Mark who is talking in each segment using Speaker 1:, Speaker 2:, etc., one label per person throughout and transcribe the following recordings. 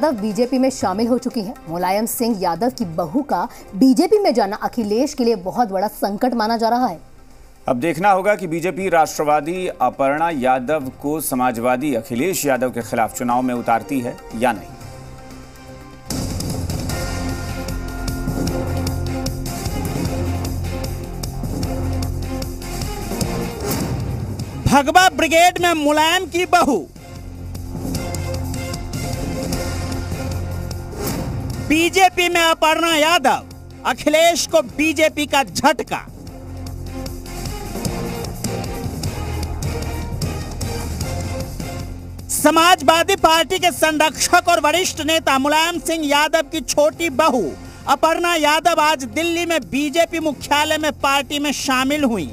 Speaker 1: Yadav BJP में शामिल हो चुकी हैं। मुलायम सिंह यादव की बहू का बीजेपी में जाना अखिलेश के लिए बहुत बड़ा संकट माना जा रहा है।
Speaker 2: अब देखना होगा कि बीजेपी राष्ट्रवादी अपर्णा यादव को समाजवादी अखिलेश यादव के खिलाफ चुनाव में उतारती है या नहीं।
Speaker 3: भगवा ब्रिगेड में मुलायम की बहू, बीजेपी में अपर्णा यादव, अखिलेश को बीजेपी का झटका। समाजवादी पार्टी के संरक्षक और वरिष्ठ नेता मुलायम सिंह यादव की छोटी बहू अपर्णा यादव आज दिल्ली में बीजेपी मुख्यालय में पार्टी में शामिल हुई।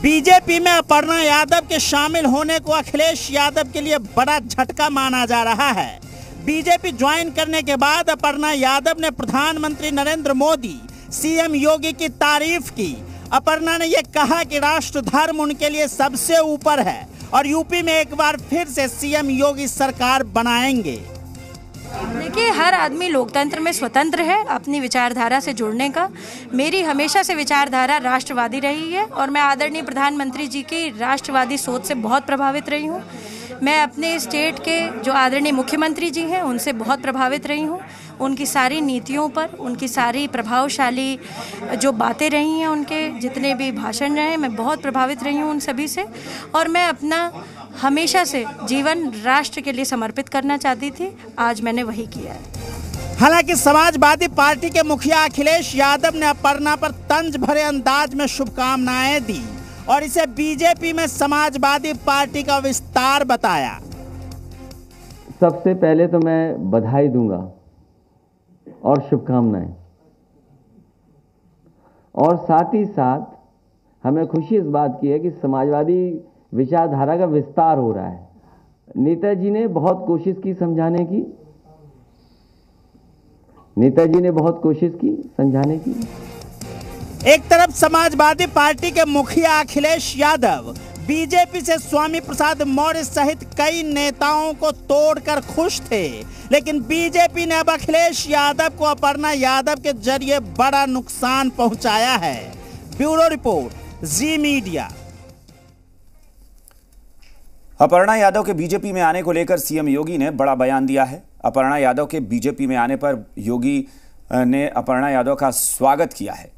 Speaker 3: बीजेपी में अपर्णा यादव के शामिल होने को अखिलेश यादव के लिए बड़ा झटका माना जा रहा है। बीजेपी ज्वाइन करने के बाद अपर्णा यादव ने प्रधानमंत्री नरेंद्र मोदी, सीएम योगी की तारीफ की। अपर्णा ने यह कहा कि राष्ट्र धर्म उनके लिए सबसे ऊपर है और यूपी में एक बार फिर से सीएम योगी सरकार बनाएंगे।
Speaker 4: देखिए, हर आदमी लोकतंत्र में स्वतंत्र है अपनी विचारधारा से जुड़ने का। मेरी हमेशा से विचारधारा राष्ट्रवादी रही है और मैं आदरणीय प्रधानमंत्री जी की राष्ट्रवादी सोच से बहुत प्रभावित रही हूँ। मैं अपने स्टेट के जो आदरणीय मुख्यमंत्री जी हैं उनसे बहुत प्रभावित रही हूँ। उनकी सारी नीतियों पर, उनकी सारी प्रभावशाली जो बातें रही हैं, उनके जितने भी भाषण रहे, मैं बहुत प्रभावित रही हूँ उन सभी से। और मैं अपना हमेशा से जीवन राष्ट्र के लिए समर्पित करना चाहती थी। आज मैंने वही किया है।
Speaker 3: हालांकि समाजवादी पार्टी के मुखिया अखिलेश यादव ने अपर्णा पर तंज भरे अंदाज में शुभकामनाएं दी और इसे बीजेपी में समाजवादी पार्टी का विस्तार बताया।
Speaker 5: सबसे पहले तो मैं बधाई दूंगा और शुभकामनाएं, और साथ ही साथ हमें खुशी इस बात की है कि समाजवादी विचारधारा का विस्तार हो रहा है। नेताजी ने बहुत कोशिश की समझाने की, समझाने की।
Speaker 3: एक तरफ समाजवादी पार्टी के मुखिया अखिलेश यादव बीजेपी से स्वामी प्रसाद मौर्य सहित कई नेताओं को तोड़कर खुश थे, लेकिन बीजेपी ने अब अखिलेश यादव को अपर्णा यादव के जरिए बड़ा नुकसान पहुंचाया है। ब्यूरो रिपोर्ट, जी मीडिया।
Speaker 2: अपर्णा यादव के बीजेपी में आने को लेकर सीएम योगी ने बड़ा बयान दिया है। अपर्णा यादव के बीजेपी में आने पर योगी ने अपर्णा यादव का स्वागत किया है।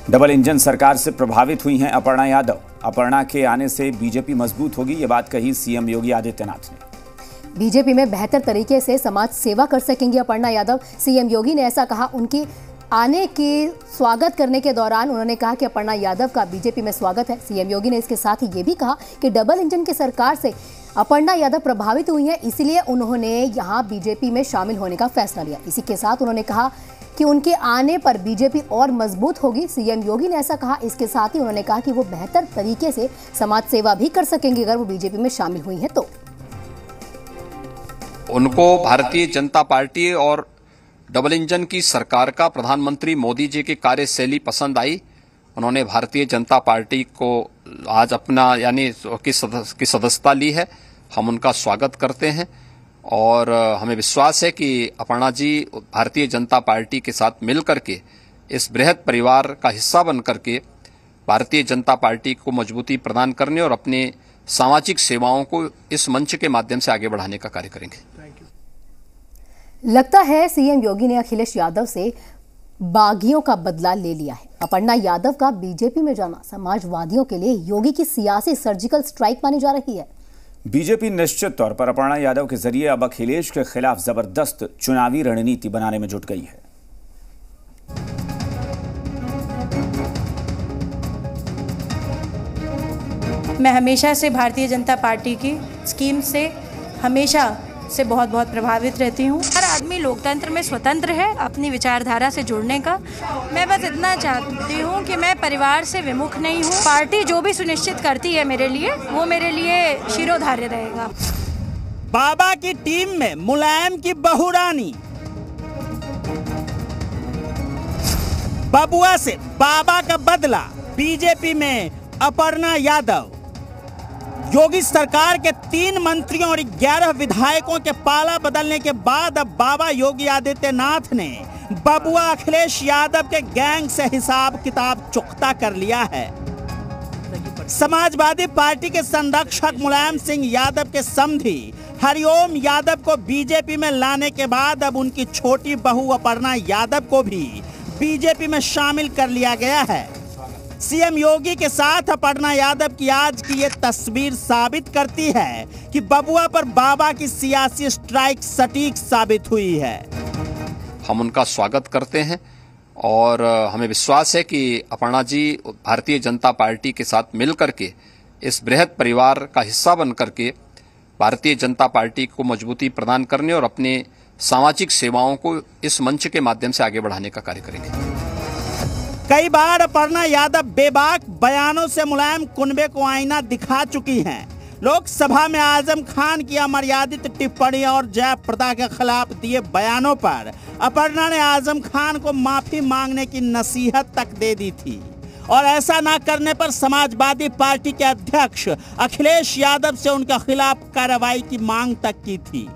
Speaker 2: डबल इंजन सरकार से प्रभावित हुई हैं अपर्णा यादव। अपर्णा के आने से बीजेपी मजबूत होगी, ये बात कही सीएम योगी आदित्यनाथ ने।
Speaker 1: बीजेपी में बेहतर तरीके से समाज सेवा कर सकेंगी अपर्णा यादव, सीएम योगी ने ऐसा कहा। उनकी आने के स्वागत करने के दौरान उन्होंने कहा कि अपर्णा यादव का बीजेपी में स्वागत है। सीएम योगी ने इसके साथ ही ये भी कहा कि डबल इंजन की सरकार से अपर्णा यादव प्रभावित हुई हैं, इसीलिए उन्होंने यहां बीजेपी में शामिल होने का फैसला लिया। इसी के साथ उन्होंने कहा कि उनके आने पर बीजेपी और मजबूत होगी। सीएम योगी ने ऐसा कहा। इसके साथ ही उन्होंने कहा कि वो बेहतर तरीके से समाज सेवा भी कर सकेंगे अगर वो बीजेपी में शामिल हुई हैं तो।
Speaker 6: उनको भारतीय जनता पार्टी और डबल इंजन की सरकार का प्रधानमंत्री मोदी जी की कार्यशैली पसंद आई। उन्होंने भारतीय जनता पार्टी को आज अपना यानी की सदस्यता ली है। हम उनका स्वागत करते हैं और हमें विश्वास है कि अपर्णा जी भारतीय जनता पार्टी के साथ मिल करके इस बृहद परिवार का हिस्सा बन करके भारतीय जनता पार्टी को मजबूती प्रदान करने और अपने सामाजिक सेवाओं को इस मंच के माध्यम से आगे बढ़ाने का कार्य करेंगे।
Speaker 1: लगता है सीएम योगी ने अखिलेश यादव से बागियों का बदला ले लिया है। अपर्णा यादव का बीजेपी में जाना समाजवादियों के लिए योगी की सियासी सर्जिकल स्ट्राइक मानी जा रही है।
Speaker 2: बीजेपी निश्चित तौर पर अपर्णा यादव के जरिए अब अखिलेश के खिलाफ जबरदस्त चुनावी रणनीति बनाने में जुट गई है।
Speaker 4: मैं हमेशा से भारतीय जनता पार्टी की स्कीम से हमेशा से बहुत प्रभावित रहती हूँ। हर आदमी लोकतंत्र में स्वतंत्र है अपनी विचारधारा से जुड़ने का। मैं बस इतना चाहती हूँ कि मैं परिवार से विमुख नहीं हूँ। पार्टी जो भी सुनिश्चित करती है मेरे लिए, वो मेरे लिए शिरोधार्य रहेगा।
Speaker 3: बाबा की टीम में मुलायम की बहू रानी, बबुआ से बाबा का बदला, बीजेपी में अपर्णा यादव। योगी सरकार के 3 मंत्रियों और 11 विधायकों के पाला बदलने के बाद अब बाबा योगी आदित्यनाथ ने बबुआ अखिलेश यादव के गैंग से हिसाब किताब चुकता कर लिया है। समाजवादी पार्टी के संरक्षक मुलायम सिंह यादव के समधी हरिओम यादव को बीजेपी में लाने के बाद अब उनकी छोटी बहू अपर्णा यादव को भी बीजेपी में शामिल कर लिया गया है। सीएम योगी के साथ अपर्णा यादव की आज की ये तस्वीर साबित करती है कि बबुआ पर बाबा की सियासी स्ट्राइक सटीक साबित हुई है।
Speaker 6: हम उनका स्वागत करते हैं और हमें विश्वास है कि अपर्णा जी भारतीय जनता पार्टी के साथ मिलकर के इस बृहद परिवार का हिस्सा बन करके भारतीय जनता पार्टी को मजबूती प्रदान करने और अपने सामाजिक सेवाओं को इस मंच के माध्यम से आगे बढ़ाने का कार्य करेंगे।
Speaker 3: कई बार अपर्णा यादव बेबाक बयानों से मुलायम कुनबे को आईना दिखा चुकी हैं। लोकसभा में आजम खान की अमर्यादित टिप्पणी और जयप्रदा के खिलाफ दिए बयानों पर अपर्णा ने आजम खान को माफी मांगने की नसीहत तक दे दी थी और ऐसा ना करने पर समाजवादी पार्टी के अध्यक्ष अखिलेश यादव से उनके खिलाफ कार्रवाई की मांग तक की थी।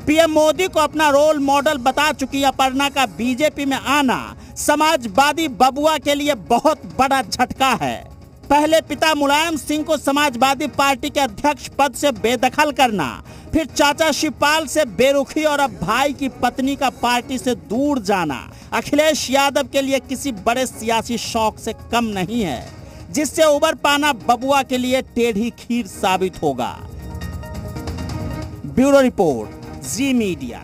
Speaker 3: पीएम मोदी को अपना रोल मॉडल बता चुकी अपर्णा का बीजेपी में आना समाजवादी बबुआ के लिए बहुत बड़ा झटका है। पहले पिता मुलायम सिंह को समाजवादी पार्टी के अध्यक्ष पद से बेदखल करना, फिर चाचा शिवपाल से बेरुखी और अब भाई की पत्नी का पार्टी से दूर जाना अखिलेश यादव के लिए किसी बड़े सियासी शौक से कम नहीं है, जिससे उबर पाना बबुआ के लिए टेढ़ी खीर साबित होगा। ब्यूरो रिपोर्ट, जी मीडिया।